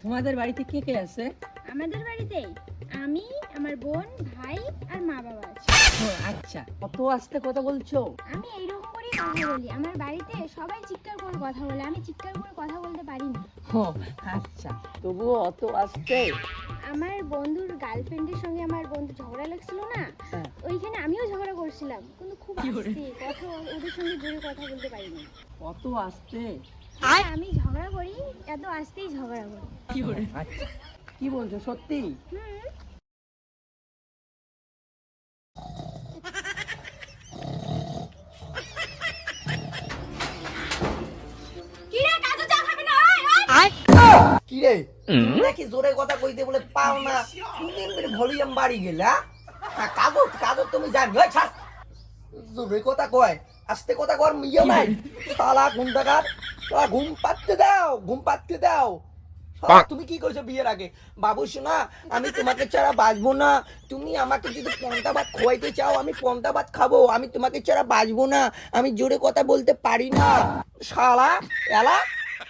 তোমাদের বাড়িতে কে কে আছে? আমাদের বাড়িতে আমি, আমার বোন, ভাই আর মা বাবা আছে। ও আচ্ছা, অত আস্তে কথা বলছো? আমি এইরকম করেই কথা বলি। আমার বাড়িতে সবাই চিৎকার করে কথা বলে, আমি চিৎকার করে কথা বলতে পারি না। ও আচ্ছা, তবুও অত আস্তে? আমার বন্ধুর গার্লফ্রেন্ডের সঙ্গে আমার বন্ধু ঝগড়া লাগছিল না, হ্যাঁ। ওইখানে আমিও ঝগড়া করছিলাম, কিন্তু খুব আস্তে কথা, ওদের সঙ্গে জোরে কথা বলতে পারি না। অত আস্তে? আমি ঝগড়া করি, এত আস্তেই ঝগড়া করি। আচ্ছা, কি বলছো সত্যি? হুম। কি রে তুমি নাকি জোরে কথা কইতে বলে পাও না, তুমি ভলিউম বাড়ি গেলা? কাগজ কাগজ তুমি জানি ওই ছাড়, জোরে কথা কয় আস্তে কথা কর মিয়া নাই। শালা গুন্ডাকার, শালা ঘুম পাড়তে দাও, ঘুম পাড়তে দাও। শালা তুমি কি কইছো বিয়ের আগে? বাবু শোনা, আমি তোমাকে ছাড়া বাঁচবো না। তুমি আমাকে যদি পন্তা ভাত খোয়াইতে চাও আমি পন্তা ভাত খাবো, আমি তোমাকে ছাড়া বাঁচবো না। আমি জোরে কথা বলতে পারি না। শালা এলা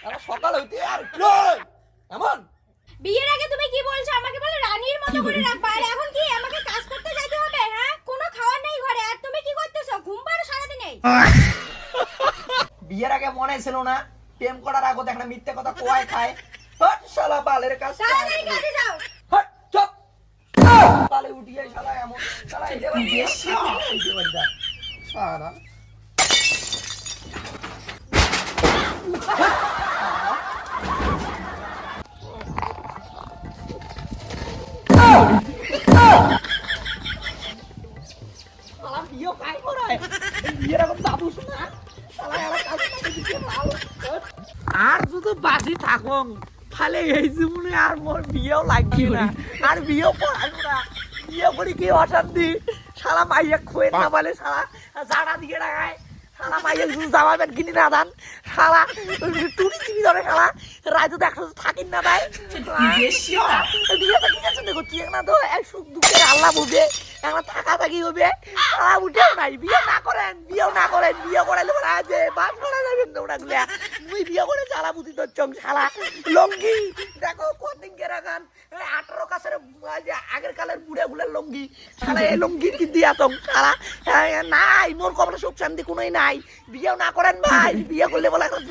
এলা সকাল হইতে আর কই এমন? বিয়ের আগে তুমি কি বলছো? আমাকে বলে রানীর মতো করে রাখবা, আর এখন কি আমাকে কাজ করতে যেতে হবে? হ্যাঁ, কোনো খাওয়ার নেই ঘরে, আর তুমি কি করতেছো? ঘুম পাড়ো সারাদিনে। বিয়ের আগে মনে ছিল না প্রেম করার আগে দেখনা মিথ্যে কথা কোয়ায় খায়। হট শালা বালের কাজ, তাড়াতাড়ি কাজে যাও। হট চুপ। তালে উঠিয়ে শালা এমন শালা এতে বাড়ি শালা শালা বিয়ে খাই করায় বিয়ের আগে বাবু শোনা শালা এরা কাজ করতে দিতে লাল। আর যদি বাঁচি থাকং তাহলে এই জীবনে আর মোর বিয়েও লাগবে না, আর বিয়েও পড়াবো না। বিয়ে করি কি অশান্তি, শালা মাইয়া খুয়ে না বলে, শালা জাড়া দিয়ে রাখায়, শালা মাইয়া যদি জামা প্যান্ট কিনি না দান, শালা টুরি চিবি ধরে, শালা রাইতে তো 100 থাকিন না দেয়। বিয়েটা কি জন্য করছি? না তো এক সুখ দুঃখের আল্লাহ বুঝে, একটা থাকা থাকি হবে। শালা উঠেও নাই, বিয়ে না করেন, বিয়েও না করেন। বিয়ে করাইলে বলা আছে বাস করা যাবেন তো ওটা গুলা। মুই বিয়ে করে জ্বালা বুঝি তোর চং শালা। লঙ্গি দেখো কদিন কেরাগান 18 কাছের আগের কালের বুড়ে বুড়ে লঙ্গি, শালা এই লঙ্গি কি দিয়া তং শালা নাই। মোর কপালে সুখ শান্তি কোনোই নাই। বিয়েও না করেন ভাই, বিয়ে করলে বলে এখন